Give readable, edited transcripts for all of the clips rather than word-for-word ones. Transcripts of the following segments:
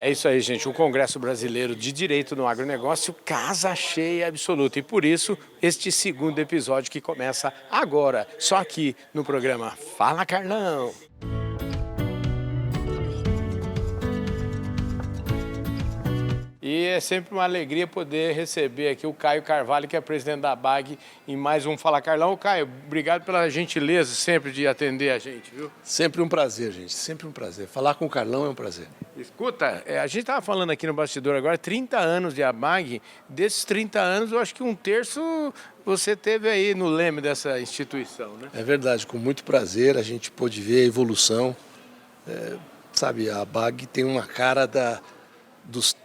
É isso aí, gente. O Congresso Brasileiro de Direito no Agronegócio, casa cheia absoluta. E por isso, este segundo episódio que começa agora, só aqui no programa Fala Carlão. E é sempre uma alegria poder receber aqui o Caio Carvalho, que é presidente da ABAG, em mais um Fala Carlão. Caio, obrigado pela gentileza sempre de atender a gente, viu? Sempre um prazer, gente, sempre um prazer. Falar com o Carlão é um prazer. Escuta, a gente estava falando aqui no bastidor agora, 30 anos de ABAG. Desses 30 anos, eu acho que um terço você teve aí no leme dessa instituição, né? É verdade, com muito prazer a gente pôde ver a evolução. Sabe, a ABAG tem uma cara dos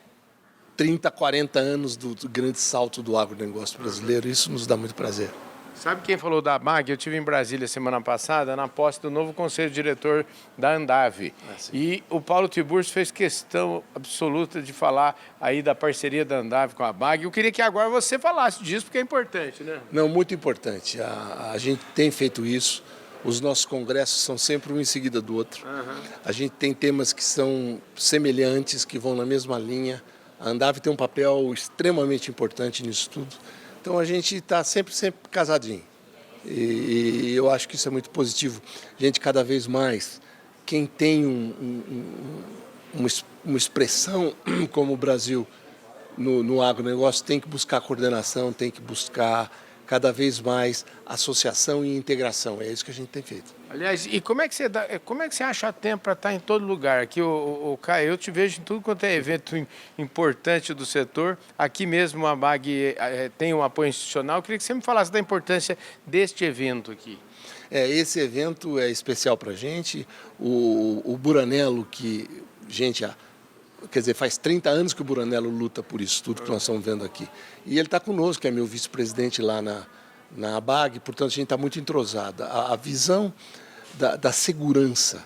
30, 40 anos do grande salto do agronegócio brasileiro. Isso nos dá muito prazer. Sabe quem falou da ABAG? Eu estive em Brasília semana passada, na posse do novo conselho diretor da Andave. E o Paulo Tiburcio fez questão absoluta de falar aí da parceria da Andave com a ABAG. Eu queria que agora você falasse disso, porque é importante, né? Não, muito importante. A gente tem feito isso. Os nossos congressos são sempre um em seguida do outro. A gente tem temas que são semelhantes, que vão na mesma linha. A Andave tem um papel extremamente importante nisso tudo. Então a gente está sempre casadinho. E eu acho que isso é muito positivo. A gente cada vez mais, quem tem uma expressão como o Brasil no agronegócio, tem que buscar coordenação, tem que buscar cada vez mais associação e integração. É isso que a gente tem feito. Aliás, e como é que você acha tempo para estar em todo lugar? Aqui, o Caio, eu te vejo em tudo quanto é evento importante do setor. Aqui mesmo a ABAG tem um apoio institucional. Eu queria que você me falasse da importância deste evento aqui. Esse evento é especial para a gente. O Buranello, que, gente, quer dizer, faz 30 anos que o Buranello luta por isso tudo que nós estamos vendo aqui. E ele está conosco, que é meu vice-presidente lá na ABAG, portanto a gente está muito entrosado. A visão da segurança,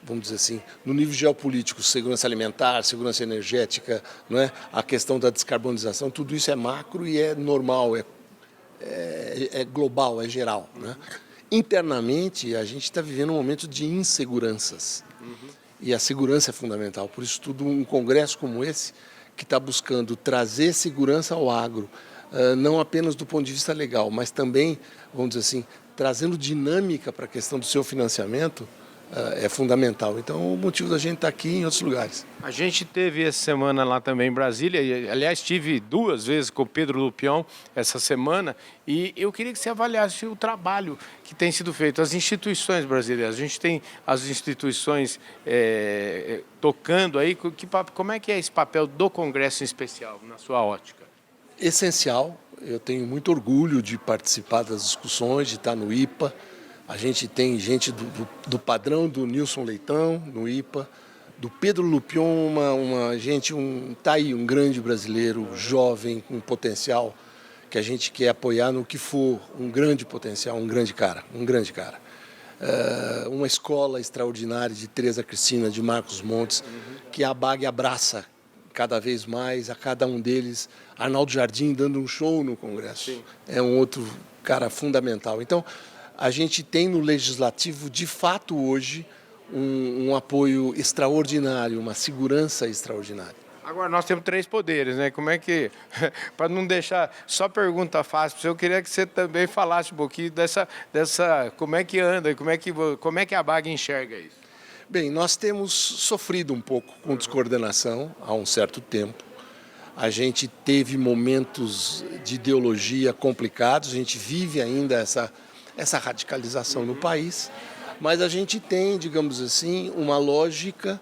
vamos dizer assim, no nível geopolítico, segurança alimentar, segurança energética, não é? A questão da descarbonização, tudo isso é macro e é normal, é global, é geral. Né? Internamente, a gente está vivendo um momento de inseguranças. E a segurança é fundamental. Por isso, tudo um congresso como esse, que está buscando trazer segurança ao agro, não apenas do ponto de vista legal, mas também, vamos dizer assim, trazendo dinâmica para a questão do seu financiamento, é fundamental. Então, o motivo da gente estar aqui em outros lugares. A gente teve essa semana lá também em Brasília, e, aliás, estive 2 vezes com o Pedro Lupião essa semana, e eu queria que você avaliasse o trabalho que tem sido feito. As instituições brasileiras, a gente tem as instituições tocando aí, como é que é esse papel do Congresso em especial, na sua ótica? Essencial, eu tenho muito orgulho de participar das discussões, de estar no IPA. A gente tem gente do padrão do Nilson Leitão, no IPA, do Pedro Lupion, tá aí um grande brasileiro, jovem, com potencial, que a gente quer apoiar no que for, um grande potencial, um grande cara. Uma escola extraordinária de Tereza Cristina, de Marcos Montes, que a ABAG abraça cada vez mais, a cada um deles. Arnaldo Jardim dando um show no Congresso. Sim. É um outro cara fundamental. Então, a gente tem no Legislativo, de fato, hoje, um apoio extraordinário, uma segurança extraordinária. Agora, nós temos 3 poderes, né? Como é que... Para não deixar só pergunta fácil, eu queria que você também falasse um pouquinho dessa como é que anda, como é que a ABAG enxerga isso? Bem, nós temos sofrido um pouco com descoordenação há um certo tempo. A gente teve momentos de ideologia complicados, a gente vive ainda essa radicalização no país, mas a gente tem, digamos assim, uma lógica,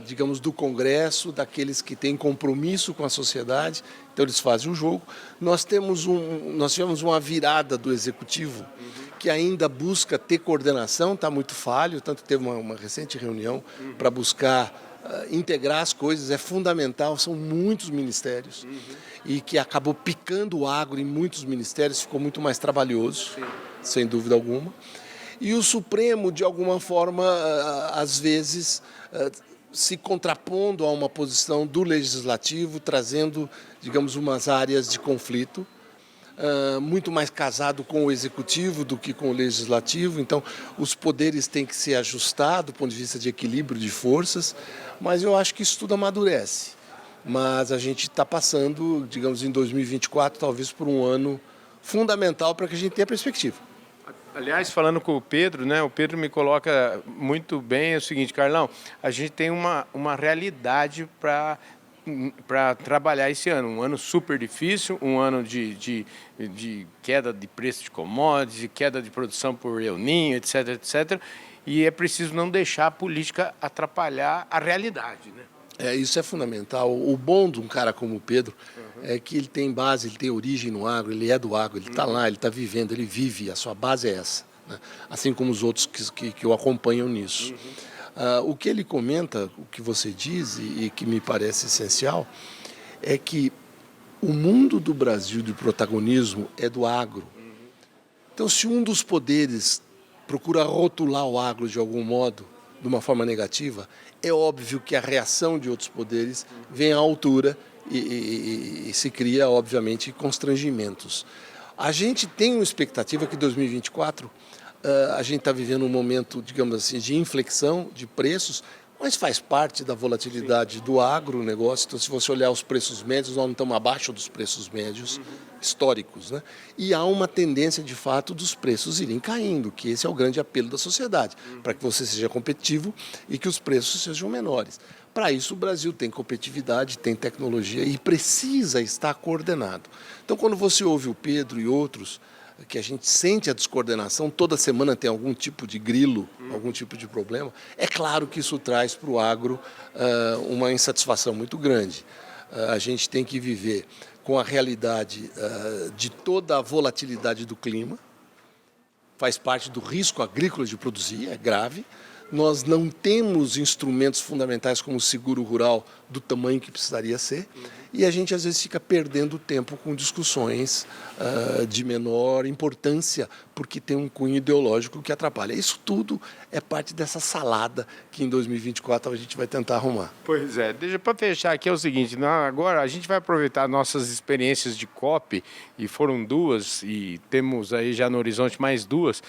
digamos, do Congresso, daqueles que têm compromisso com a sociedade, então eles fazem o jogo. Nós tivemos uma virada do Executivo, que ainda busca ter coordenação, está muito falho, tanto teve uma recente reunião para buscar integrar as coisas, é fundamental, são muitos ministérios, e que acabou picando o agro em muitos ministérios, ficou muito mais trabalhoso, sem dúvida alguma. E o Supremo, de alguma forma, às vezes, se contrapondo a uma posição do Legislativo, trazendo, digamos, umas áreas de conflito. muito mais casado com o executivo do que com o legislativo, então os poderes têm que ser ajustados do ponto de vista de equilíbrio de forças, mas eu acho que isso tudo amadurece. Mas a gente está passando, digamos, em 2024, talvez por um ano fundamental para que a gente tenha perspectiva. Aliás, falando com o Pedro, né? O Pedro me coloca muito bem é o seguinte, Carlão, a gente tem uma realidade para trabalhar esse ano. Um ano super difícil, um ano de queda de preço de commodities, queda de produção por El Niño, etc, etc. E é preciso não deixar a política atrapalhar a realidade, né? Isso é fundamental. O bom de um cara como o Pedro é que ele tem base, ele tem origem no agro, ele é do agro, ele está lá, ele está vivendo, ele vive, a sua base é essa, né? Assim como os outros que o acompanham nisso. O que ele comenta, o que você diz e que me parece essencial, é que o mundo do Brasil de protagonismo é do agro. Então, se um dos poderes procura rotular o agro de algum modo, de uma forma negativa, é óbvio que a reação de outros poderes vem à altura e se cria, obviamente, constrangimentos. A gente tem uma expectativa que em 2024 a gente está vivendo um momento, digamos assim, de inflexão de preços, mas faz parte da volatilidade do agronegócio. Então, se você olhar os preços médios, nós não estamos abaixo dos preços médios históricos, né? E há uma tendência, de fato, dos preços irem caindo, que esse é o grande apelo da sociedade, para que você seja competitivo e que os preços sejam menores. Para isso, o Brasil tem competitividade, tem tecnologia e precisa estar coordenado. Então, quando você ouve o Pedro e outros, que a gente sente a descoordenação, toda semana tem algum tipo de grilo, algum tipo de problema, é claro que isso traz para o agro uma insatisfação muito grande. A gente tem que viver com a realidade de toda a volatilidade do clima, faz parte do risco agrícola de produzir, é grave. Nós não temos instrumentos fundamentais como o seguro rural do tamanho que precisaria ser, e a gente às vezes fica perdendo tempo com discussões de menor importância, porque tem um cunho ideológico que atrapalha. Isso tudo é parte dessa salada que em 2024 a gente vai tentar arrumar. Pois é, deixa para fechar aqui é o seguinte, agora a gente vai aproveitar nossas experiências de COP, e foram duas, e temos aí já no horizonte mais duas,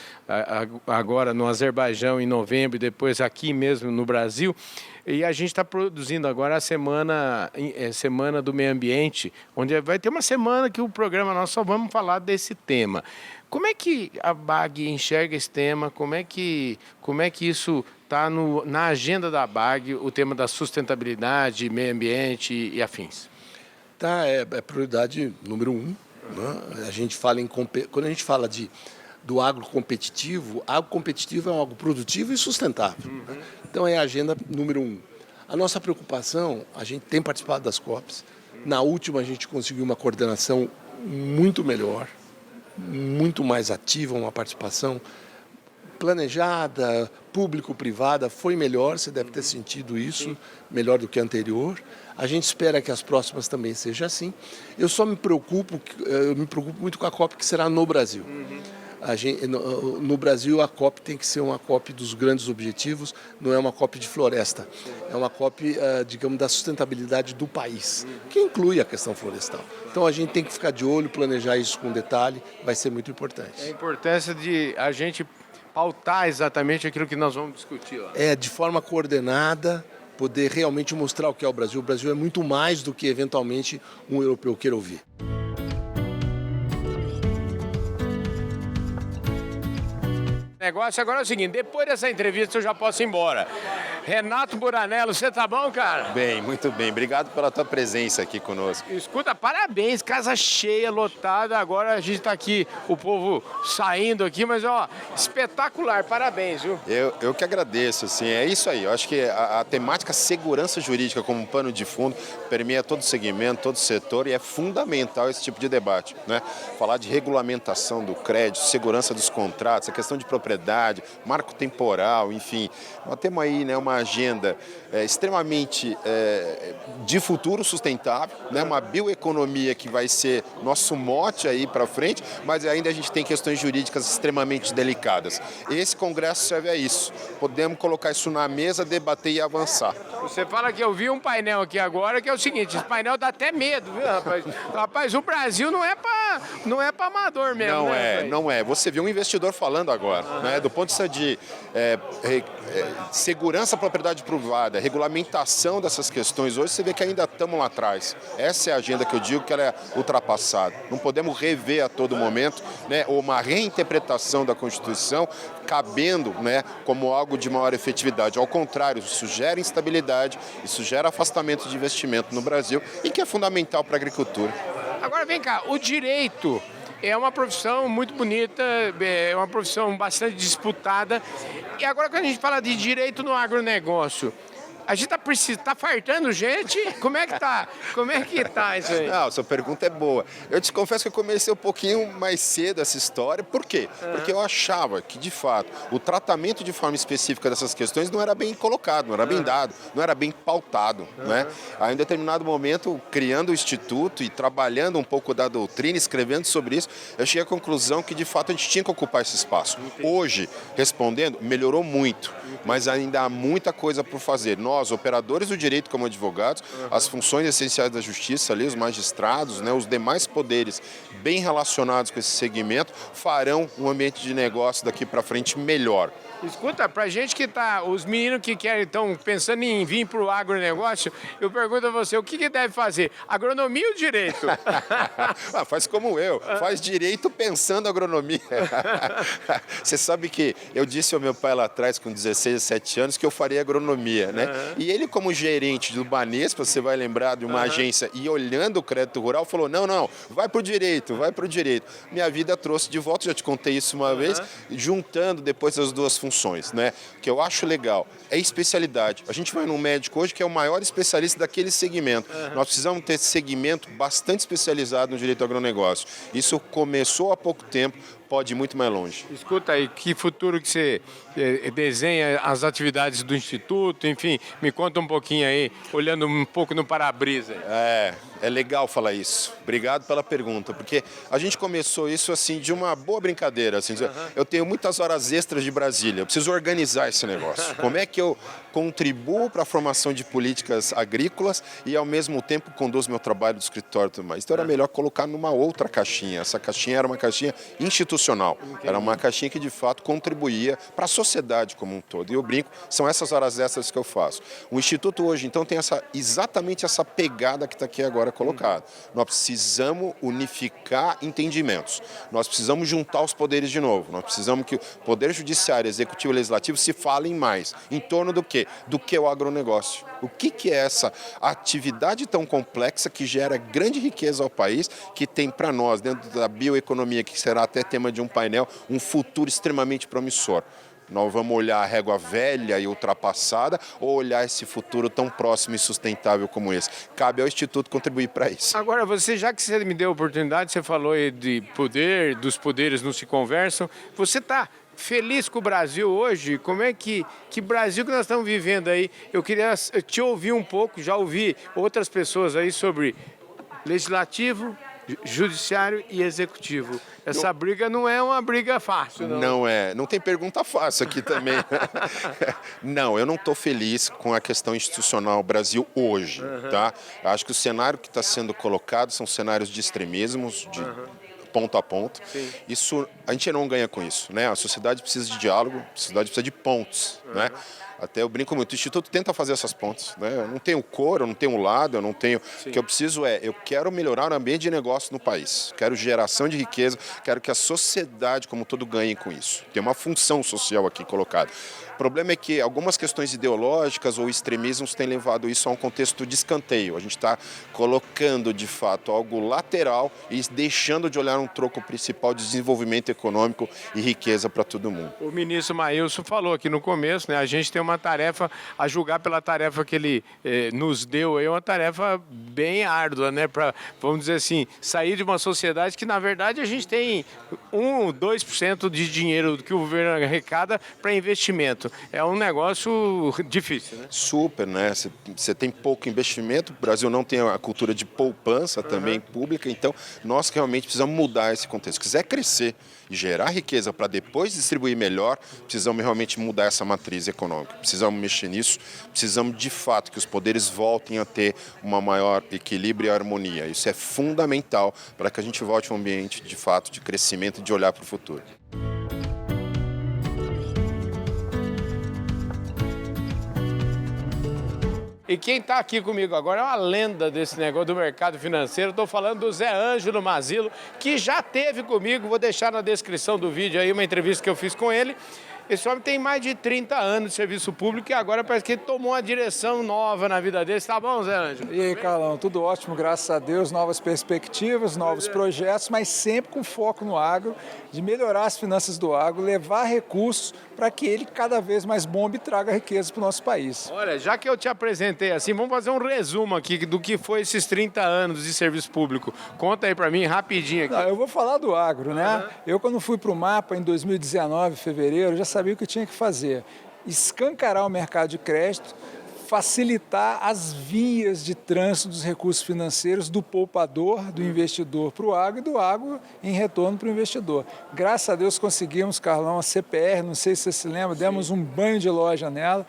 agora no Azerbaijão em novembro e depois aqui mesmo no Brasil. E a gente está produzindo agora a semana do meio ambiente, onde vai ter uma semana que o programa nós só vamos falar desse tema. Como é que a BAG enxerga esse tema? Como é que isso está na agenda da BAG, o tema da sustentabilidade, meio ambiente e afins? É prioridade número 1. Né? Quando a gente fala do agro competitivo é algo produtivo e sustentável. Né? Então é a agenda número 1. A nossa preocupação, a gente tem participado das COPs. Na última a gente conseguiu uma coordenação muito melhor, muito mais ativa, uma participação planejada, público-privada, foi melhor, você deve ter sentido isso, melhor do que a anterior. A gente espera que as próximas também sejam assim. Eu me preocupo muito com a COP que será no Brasil. No Brasil, a COP tem que ser uma COP dos grandes objetivos, não é uma COP de floresta. É uma COP, digamos, da sustentabilidade do país, que inclui a questão florestal. Então, a gente tem que ficar de olho, planejar isso com detalhe, vai ser muito importante. A importância de a gente pautar exatamente aquilo que nós vamos discutir lá. De forma coordenada, poder realmente mostrar o que é o Brasil. O Brasil é muito mais do que, eventualmente, um europeu queira ouvir. O negócio agora é o seguinte, depois dessa entrevista eu já posso ir embora. Renato Buranello, você tá bom, cara? Bem, muito bem. Obrigado pela tua presença aqui conosco. Escuta, parabéns, casa cheia, lotada. Agora a gente tá aqui, o povo saindo aqui, mas ó, espetacular, parabéns, viu? Eu que agradeço, assim, é isso aí. Eu acho que a temática segurança jurídica como um pano de fundo permeia todo o segmento, todo o setor e é fundamental esse tipo de debate, né? Falar de regulamentação do crédito, segurança dos contratos, a questão de propriedade, marco temporal, enfim. Nós temos aí, né, uma agenda extremamente de futuro sustentável, né, uma bioeconomia que vai ser nosso mote aí para frente, mas ainda a gente tem questões jurídicas extremamente delicadas. Esse congresso serve a isso. Podemos colocar isso na mesa, debater e avançar. Você fala que eu vi um painel aqui agora que é o seguinte, esse painel dá até medo, viu, rapaz? Rapaz, o Brasil não é para não é para amador mesmo, Não é. Você viu um investidor falando agora, né? Do ponto de vista de segurança, propriedade privada, regulamentação dessas questões, hoje você vê que ainda estamos lá atrás. Essa é a agenda que eu digo que ela é ultrapassada. Não podemos rever a todo momento, né, uma reinterpretação da Constituição cabendo, né, como algo de maior efetividade. Ao contrário, isso gera instabilidade, isso gera afastamento de investimento no Brasil e que é fundamental para a agricultura. Agora vem cá, o direito é uma profissão muito bonita, é uma profissão bastante disputada. E agora quando a gente fala de direito no agronegócio, a gente tá fartando gente? Como é que tá? Como é que tá isso aí? Não, sua pergunta é boa. Eu te confesso que eu comecei um pouquinho mais cedo essa história. Por quê? Porque eu achava que, de fato, o tratamento de forma específica dessas questões não era bem colocado, não era bem dado, não era bem pautado, né? Aí, em determinado momento, criando o Instituto e trabalhando um pouco da doutrina, escrevendo sobre isso, eu cheguei à conclusão que, de fato, a gente tinha que ocupar esse espaço. Hoje, respondendo, melhorou muito, mas ainda há muita coisa por fazer. Nós, operadores do direito como advogados, as funções essenciais da justiça ali, os magistrados, né, os demais poderes bem relacionados com esse segmento, farão um ambiente de negócio daqui para frente melhor. Escuta, pra gente que tá, os meninos que estão pensando em vir pro agronegócio, eu pergunto a você, o que deve fazer? Agronomia ou direito? Faz como eu, faz direito pensando agronomia. Você sabe que eu disse ao meu pai lá atrás, com 16, 17 anos, que eu faria agronomia, né? E ele, como gerente do Banespa, você vai lembrar de uma agência, e olhando o crédito rural, falou, não, vai pro direito. Minha vida trouxe de volta, já te contei isso uma vez, juntando depois as duas funções, né? O que eu acho legal é especialidade. A gente vai num médico hoje que é o maior especialista daquele segmento. Nós precisamos ter esse segmento bastante especializado no direito ao agronegócio. Isso começou há pouco tempo, pode ir muito mais longe. Escuta aí, que futuro que você desenha as atividades do Instituto, enfim, me conta um pouquinho aí, olhando um pouco no para-brisa. É legal falar isso. Obrigado pela pergunta, porque a gente começou isso assim de uma boa brincadeira. Assim, eu tenho muitas horas extras de Brasília, eu preciso organizar esse negócio. Como é que eu contribuo para a formação de políticas agrícolas e ao mesmo tempo conduzo meu trabalho do escritório e tudo mais? Então era melhor colocar numa outra caixinha. Essa caixinha era uma caixinha institucional. Era uma caixinha que de fato contribuía para a sociedade como um todo. E eu brinco, são essas horas extras que eu faço. O Instituto hoje, então, tem exatamente essa pegada que está aqui agora colocada. Nós precisamos unificar entendimentos. Nós precisamos juntar os poderes de novo. Nós precisamos que o Poder Judiciário, Executivo e Legislativo se falem mais. Em torno do quê? Do que o agronegócio. O que é essa atividade tão complexa que gera grande riqueza ao país, que tem para nós, dentro da bioeconomia, que será até tema de um painel, um futuro extremamente promissor. Nós vamos olhar a régua velha e ultrapassada ou olhar esse futuro tão próximo e sustentável como esse? Cabe ao Instituto contribuir para isso. Agora, já que você me deu a oportunidade, você falou aí de poder, dos poderes não se conversam, você está feliz com o Brasil hoje? Como é que Brasil que nós estamos vivendo aí? Eu queria te ouvir um pouco, já ouvi outras pessoas aí sobre legislativo, judiciário e executivo. Essa briga não é uma briga fácil, não. Não é. Não tem pergunta fácil aqui também. Não, eu não estou feliz com a questão institucional Brasil hoje, tá? Acho que o cenário que está sendo colocado são cenários de extremismos, de ponto a ponto. Sim. Isso, a gente não ganha com isso, né? A sociedade precisa de diálogo, a sociedade precisa de pontos, né? Até eu brinco muito, o Instituto tenta fazer essas pontes, né? Eu não tenho cor, eu não tenho lado, eu não tenho... Sim. O que eu preciso eu quero melhorar o ambiente de negócio no país, quero geração de riqueza, quero que a sociedade como todo ganhe com isso. Tem uma função social aqui colocada. O problema é que algumas questões ideológicas ou extremismos têm levado isso a um contexto de escanteio. A gente está colocando, de fato, algo lateral e deixando de olhar um troco principal de desenvolvimento econômico e riqueza para todo mundo. O ministro Maílson falou aqui no começo, né? A gente tem uma tarefa, a julgar pela tarefa que ele nos deu, é uma tarefa bem árdua, né? Para, vamos dizer assim, sair de uma sociedade que, na verdade, a gente tem 1, 2% de dinheiro que o governo arrecada para investimento. investimento é um negócio difícil, né? Super, né? Você tem pouco investimento, o Brasil não tem a cultura de poupança também pública, então nós realmente precisamos mudar esse contexto. Se quiser crescer e gerar riqueza para depois distribuir melhor, precisamos realmente mudar essa matriz econômica. Precisamos mexer nisso, precisamos de fato que os poderes voltem a ter uma maior equilíbrio e harmonia. Isso é fundamental para que a gente volte a um ambiente de fato de crescimento e de olhar para o futuro. E quem está aqui comigo agora é uma lenda desse negócio do mercado financeiro. Estou falando do Zé Ângelo Mazilo, que já esteve comigo. Vou deixar na descrição do vídeo aí uma entrevista que eu fiz com ele. Esse homem tem mais de 30 anos de serviço público e agora parece que ele tomou uma direção nova na vida dele. Tá bom, Zé Ângelo? E aí, Carlão, tudo ótimo, graças a Deus, novas perspectivas, novos projetos, mas sempre com foco no agro, de melhorar as finanças do agro, levar recursos para que ele cada vez mais bombe e traga riqueza para o nosso país. Olha, já que eu te apresentei assim, vamos fazer um resumo aqui do que foi esses 30 anos de serviço público. Conta aí para mim rapidinho aqui. Não, eu vou falar do agro, né? Eu, quando fui para o MAPA em 2019, fevereiro, já sabia o que eu tinha que fazer. Escancarar o mercado de crédito, facilitar as vias de trânsito dos recursos financeiros do poupador, do investidor para o agro e do agro em retorno para o investidor. Graças a Deus conseguimos, Carlão, a CPR, não sei se você se lembra, demos um banho de loja nela.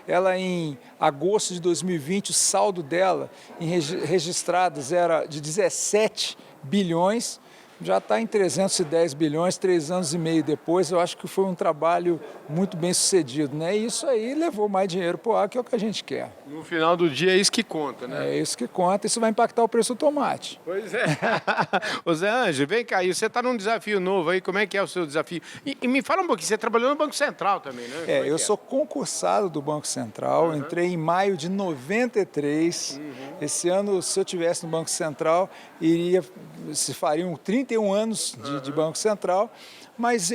Ela, em agosto de 2020, o saldo dela em registrados era de 17 bilhões, já está em 310 bilhões, 3 anos e meio depois. Eu acho que foi um trabalho muito bem sucedido, né? E isso aí levou mais dinheiro para o agro, que é o que a gente quer. No final do dia é isso que conta, né? É isso que conta, isso vai impactar o preço do tomate. Pois é. Ô Zé Ângelo, vem cá, você está num desafio novo aí, como é que é o seu desafio? E me fala um pouquinho, você trabalhou no Banco Central também, né? Eu sou concursado do Banco Central, entrei em maio de 93. Esse ano, se eu tivesse no Banco Central, se fariam 31 anos de Banco Central, mas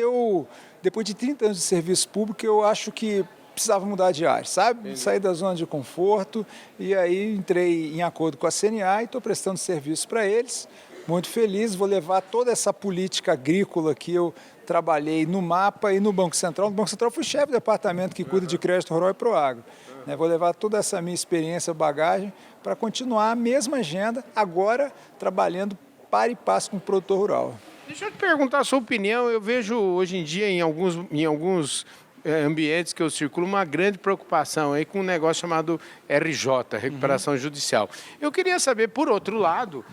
depois de 30 anos de serviço público, eu acho que precisava mudar de área, sabe? Sair da zona de conforto, e aí entrei em acordo com a CNA e estou prestando serviço para eles. Muito feliz, vou levar toda essa política agrícola que eu trabalhei no MAPA e no Banco Central. No Banco Central fui chefe do departamento que cuida de crédito rural e Proagro. Vou levar toda essa minha experiência, bagagem, para continuar a mesma agenda, agora trabalhando para e passo com o produtor rural. Deixa eu te perguntar a sua opinião. Eu vejo hoje em dia em alguns ambientes que eu circulo uma grande preocupação aí com um negócio chamado RJ, Recuperação Judicial. Eu queria saber, por outro lado,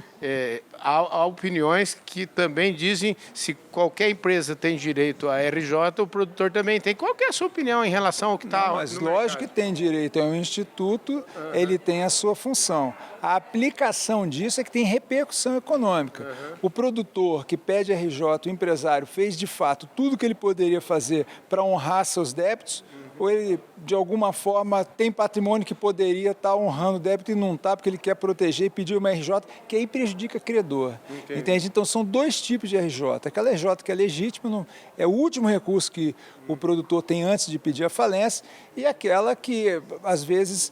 há opiniões que também dizem se qualquer empresa tem direito a RJ, o produtor também tem. Qual que é a sua opinião em relação ao que está? Mas lógico que tem direito, é um instituto, ele tem a sua função. A aplicação disso é que tem repercussão econômica. O produtor que pede RJ, o empresário, fez de fato tudo o que ele poderia fazer para honrar seus débitos, ou ele, de alguma forma, tem patrimônio que poderia estar honrando o débito e não está, porque ele quer proteger e pedir uma RJ, que aí prejudica credor. Entende? Então, são dois tipos de RJ. Aquela RJ que é legítima, é o último recurso que o produtor tem antes de pedir a falência, e aquela que, às vezes,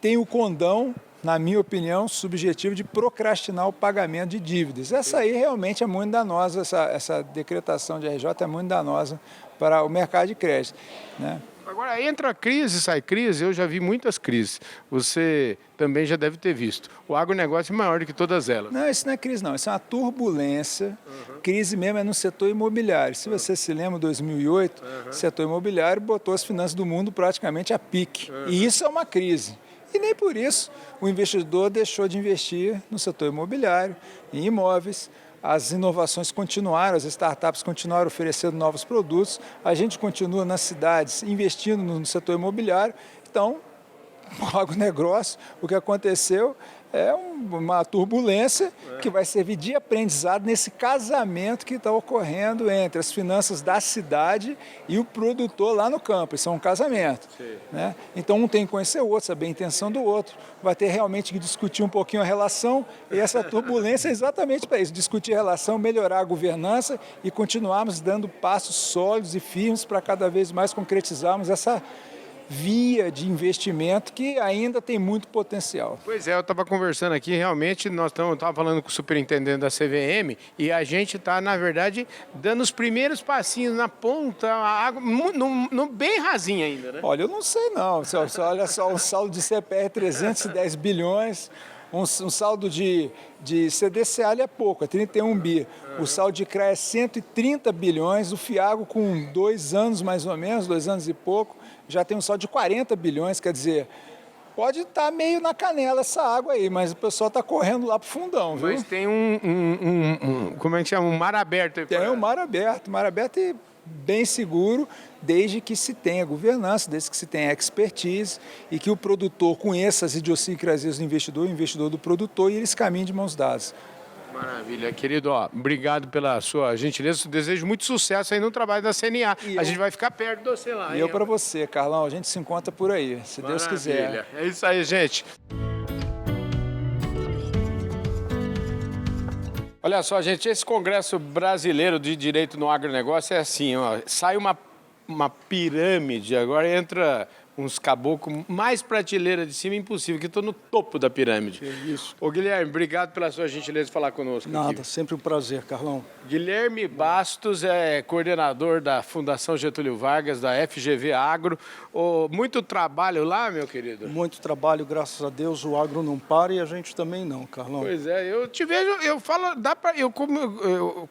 tem o condão, na minha opinião, subjetivo de procrastinar o pagamento de dívidas. Essa aí realmente é muito danosa, essa decretação de RJ é muito danosa para o mercado de crédito, né? Agora, entra crise, sai crise, eu já vi muitas crises. Você também já deve ter visto. O agronegócio é maior do que todas elas. Não, isso não é crise não, isso é uma turbulência. Crise mesmo é no setor imobiliário. Se você se lembra, em 2008, o setor imobiliário botou as finanças do mundo praticamente a pique. E isso é uma crise. E nem por isso o investidor deixou de investir no setor imobiliário, em imóveis. As inovações continuaram, as startups continuaram oferecendo novos produtos, a gente continua nas cidades investindo no setor imobiliário. Então, o agronegócio, o que aconteceu é uma turbulência que vai servir de aprendizado nesse casamento que está ocorrendo entre as finanças da cidade e o produtor lá no campo. Isso é um casamento, né? Então, um tem que conhecer o outro, saber a intenção do outro. Vai ter realmente que discutir um pouquinho a relação, e essa turbulência é exatamente para isso, discutir a relação, melhorar a governança e continuarmos dando passos sólidos e firmes para cada vez mais concretizarmos via de investimento que ainda tem muito potencial. Pois é, eu estava conversando aqui, realmente, eu estava falando com o superintendente da CVM e a gente está, na verdade, dando os primeiros passinhos na ponta, a água, bem rasinha ainda, né? Olha, eu não sei não, você olha só o saldo de CPR 310 bilhões, um saldo de CDCA é pouco, é 31 bi. O saldo de CRA é 130 bilhões, o Fiago com 2 anos mais ou menos, 2 anos e pouco, já tem um saldo de 40 bilhões, quer dizer, pode estar meio na canela essa água aí, mas o pessoal está correndo lá para o fundão, viu? Mas tem como é que chama? Um mar aberto aí. Tem um mar aberto e bem seguro, desde que se tenha governança, desde que se tenha expertise e que o produtor conheça as idiosincrasias do investidor, o investidor do produtor, e eles caminhem de mãos dadas. Maravilha, querido, obrigado pela sua gentileza, desejo muito sucesso aí no trabalho da CNA, a gente vai ficar perto de você lá. E eu para você, Carlão, a gente se encontra por aí, se Deus quiser. É isso aí, gente. Olha só, gente, esse Congresso Brasileiro de Direito no Agronegócio é assim, ó, sai uma pirâmide, agora entra uns caboclos, mais prateleira de cima, impossível, que estou no topo da pirâmide. Que isso. Ô, Guilherme, obrigado pela sua gentileza de falar conosco. Nada, aqui. sempre um prazer, Carlão. Guilherme Bastos é coordenador da Fundação Getúlio Vargas, da FGV Agro. Muito trabalho lá, meu querido? Muito trabalho, graças a Deus, o agro não para e a gente também não, Carlão. Pois é, eu te vejo, eu falo,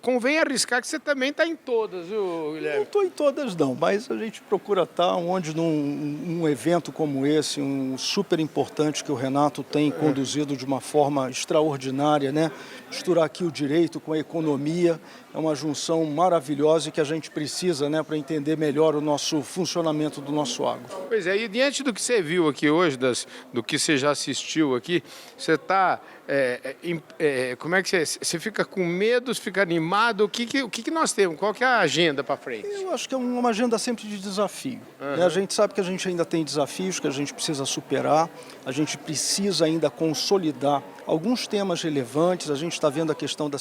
convém arriscar que você também está em todas, viu, Guilherme? Não estou em todas não, mas a gente procura estar onde num evento como esse, um super importante que o Renato tem conduzido de uma forma extraordinária, né? Misturar aqui o direito com a economia, é uma junção maravilhosa e que a gente precisa, né, para entender melhor o nosso funcionamento do nosso agro. Pois é, e diante do que você viu aqui hoje, do que você já assistiu aqui, você está, como é que você fica com medo, você fica animado? O que nós temos? Qual que é a agenda para frente? Eu acho que é uma agenda sempre de desafio. Né? A gente sabe que a gente ainda tem desafios que a gente precisa superar, a gente precisa ainda consolidar alguns temas relevantes. A gente está vendo a questão da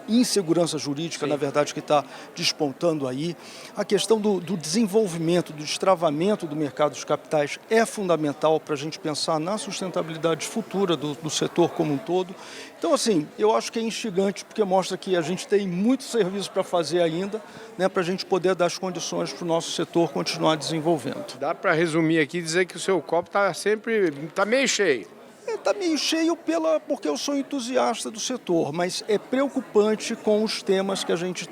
insegurança jurídica, na verdade, que está despontando aí. A questão do desenvolvimento, do destravamento do mercado dos capitais é fundamental para a gente pensar na sustentabilidade futura do setor como um todo. Então, assim, eu acho que é instigante porque mostra que a gente tem muito serviço para fazer ainda, né, para a gente poder dar as condições para o nosso setor continuar desenvolvendo. Dá para resumir aqui e dizer que o seu copo está meio cheio. Está meio cheio porque eu sou entusiasta do setor, mas é preocupante com os temas que a gente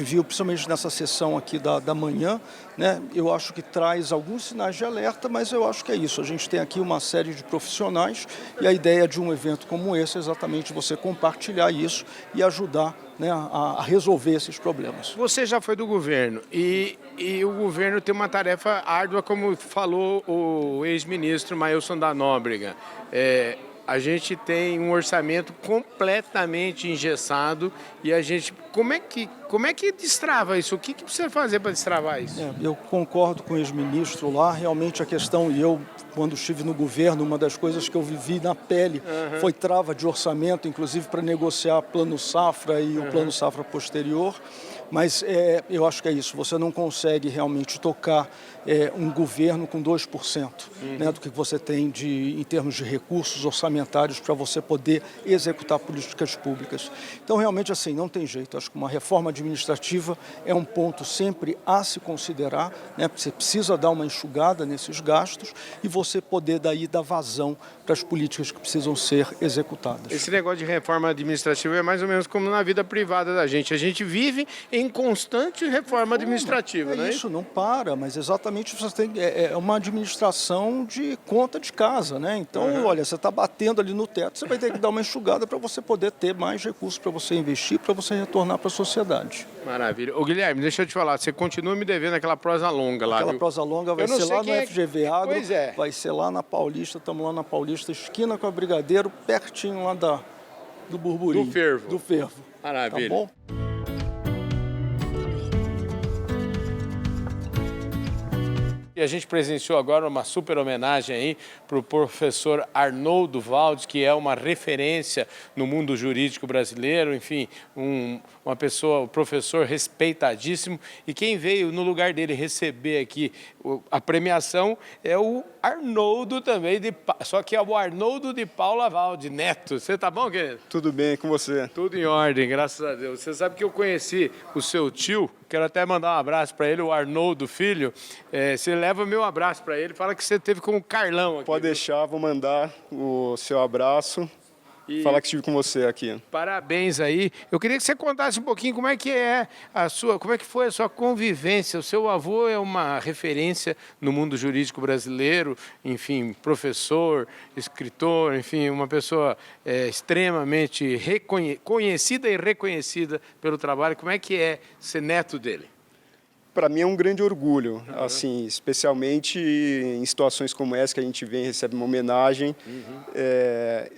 viu, principalmente nessa sessão aqui da manhã, né? Eu acho que traz alguns sinais de alerta, mas eu acho que é isso. A gente tem aqui uma série de profissionais e a ideia de um evento como esse é exatamente você compartilhar isso e ajudar, né, a resolver esses problemas. Você já foi do governo e o governo tem uma tarefa árdua, como falou o ex-ministro Mailson da Nóbrega. A gente tem um orçamento completamente engessado e a gente... Como é que destrava isso? O que precisa fazer para destravar isso? Eu concordo com o ex-ministro lá. Realmente a questão, e eu, quando estive no governo, uma das coisas que eu vivi na pele foi trava de orçamento, inclusive para negociar plano safra e o plano safra posterior. Mas eu acho que é isso, você não consegue realmente tocar um governo com 2%, né, do que você tem em termos de recursos orçamentários para você poder executar políticas públicas. Então, realmente, assim, não tem jeito. Acho que uma reforma administrativa é um ponto sempre a se considerar, né, você precisa dar uma enxugada nesses gastos e você poder daí dar vazão para as políticas que precisam ser executadas. Esse negócio de reforma administrativa é mais ou menos como na vida privada da gente. A gente vive em constante reforma administrativa, não é isso? Não para, mas exatamente você tem uma administração de conta de casa, né? Então, olha, você está batendo ali no teto, você vai ter que dar uma enxugada para você poder ter mais recursos para você investir, para você retornar para a sociedade. Maravilha. Ô, Guilherme, deixa eu te falar, você continua me devendo aquela prosa longa lá, Aquela viu? prosa longa vai ser lá no FGV Agro, pois é. Vai ser lá na Paulista, estamos lá na Paulista, esquina com a Brigadeiro, pertinho lá do Burburinho. Do Fervo. Maravilha. Tá bom? E a gente presenciou agora uma super homenagem aí para o professor Arnoldo Valdes, que é uma referência no mundo jurídico brasileiro, enfim, uma pessoa, um professor respeitadíssimo. E quem veio no lugar dele receber aqui a premiação é o Arnoldo também, só que é o Arnoldo de Paula Valde, neto. Você tá bom, querido? Tudo bem com você? Tudo em ordem, graças a Deus. Você sabe que eu conheci o seu tio, quero até mandar um abraço para ele, o Arnoldo Filho. Você leva meu abraço para ele, fala que você teve com o Carlão aqui. Pode deixar, vou mandar o seu abraço. Falar que estive com você aqui. Parabéns aí. Eu queria que você contasse um pouquinho como é que foi a sua convivência. O seu avô é uma referência no mundo jurídico brasileiro, enfim, professor, escritor, enfim, uma pessoa extremamente conhecida e reconhecida pelo trabalho. Como é que é ser neto dele? Para mim é um grande orgulho, assim, especialmente em situações como essa que a gente vem e recebe uma homenagem.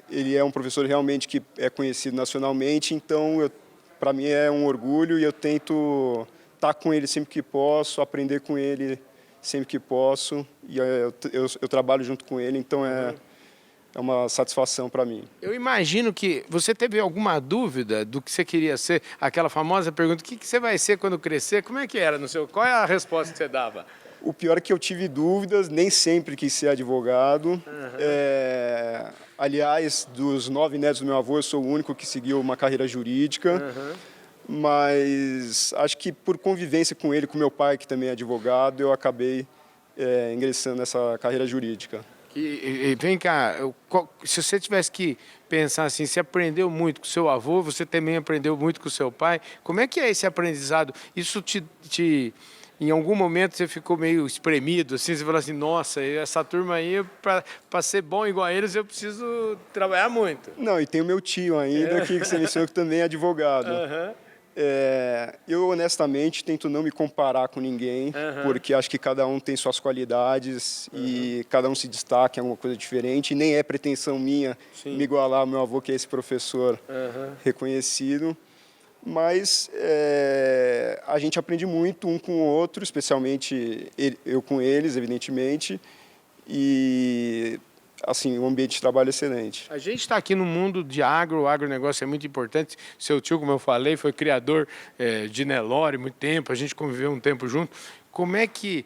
Ele é um professor realmente que é conhecido nacionalmente, então para mim é um orgulho e eu tento estar com ele sempre que posso, aprender com ele sempre que posso, e eu trabalho junto com ele, então é uma satisfação para mim. Eu imagino que você teve alguma dúvida do que você queria ser, aquela famosa pergunta, o que você vai ser quando crescer? Como é que era no seu? Qual é a resposta que você dava? O pior é que eu tive dúvidas, nem sempre quis ser advogado. Aliás, dos 9 netos do meu avô, eu sou o único que seguiu uma carreira jurídica. Mas acho que por convivência com ele, com meu pai, que também é advogado, eu acabei ingressando nessa carreira jurídica. E vem cá, se você tivesse que pensar assim, você aprendeu muito com seu avô, você também aprendeu muito com seu pai, como é que é esse aprendizado? Isso em algum momento você ficou meio espremido, assim, você falou assim, nossa, essa turma aí, para ser bom igual a eles, eu preciso trabalhar muito. Não, e tem o meu tio ainda, que você mencionou que também é advogado. Eu, honestamente, tento não me comparar com ninguém, porque acho que cada um tem suas qualidades e cada um se destaca em alguma coisa diferente. E nem é pretensão minha me igualar ao meu avô, que é esse professor reconhecido. Mas a gente aprende muito um com o outro, especialmente eu com eles, evidentemente. E assim, um ambiente de trabalho excelente. A gente está aqui no mundo de o agronegócio é muito importante. Seu tio, como eu falei, foi criador de Nelore há muito tempo, a gente conviveu um tempo junto. Como é que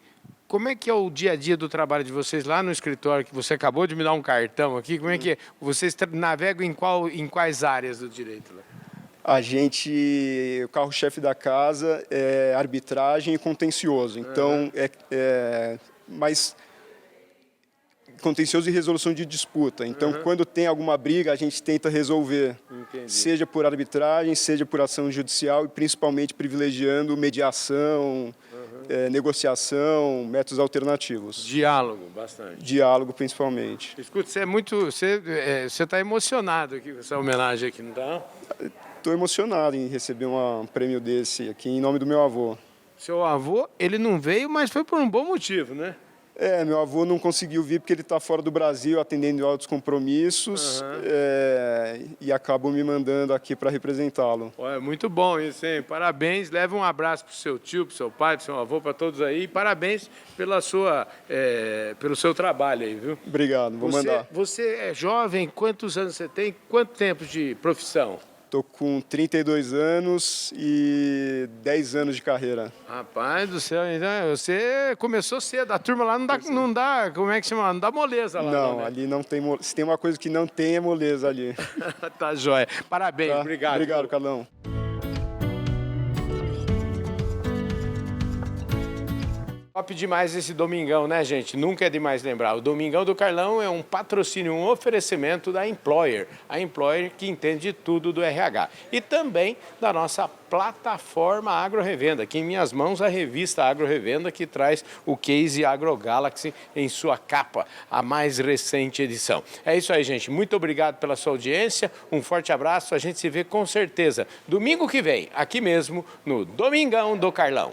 é o dia a dia do trabalho de vocês lá no escritório, que você acabou de me dar um cartão aqui, como é que é? Vocês navegam em quais áreas do direito lá? O carro-chefe da casa é arbitragem e contencioso. Então, mas contencioso e resolução de disputa. Então, quando tem alguma briga, a gente tenta resolver, seja por arbitragem, seja por ação judicial e principalmente privilegiando mediação, negociação, métodos alternativos. Diálogo, bastante. Diálogo, principalmente. Escuta, você está emocionado aqui com essa homenagem aqui, não está? Estou emocionado em receber um prêmio desse aqui em nome do meu avô. Seu avô, ele não veio, mas foi por um bom motivo, né? Meu avô não conseguiu vir porque ele está fora do Brasil, atendendo a outros compromissos, e acabou me mandando aqui para representá-lo. Muito bom isso, hein? Parabéns, leva um abraço para o seu tio, para o seu pai, para o seu avô, para todos aí. Parabéns pelo seu trabalho aí, viu? Obrigado, vou mandar. Você é jovem, quantos anos você tem? Quanto tempo de profissão? Estou com 32 anos e 10 anos de carreira. Rapaz do céu, então você começou cedo. A turma lá não dá, como é que chama? Não dá moleza lá. Não, né? Ali não tem moleza. Se tem uma coisa que não tem, é moleza ali. Tá joia. Parabéns, Tá? Obrigado. Obrigado, Carlão. Top demais esse Domingão, né, gente? Nunca é demais lembrar. O Domingão do Carlão é um patrocínio, um oferecimento da Employer. A Employer que entende tudo do RH. E também da nossa plataforma Agro Revenda. Aqui em minhas mãos a revista Agro Revenda que traz o case Agro Galaxy em sua capa, a mais recente edição. É isso aí, gente. Muito obrigado pela sua audiência. Um forte abraço. A gente se vê com certeza domingo que vem, aqui mesmo no Domingão do Carlão.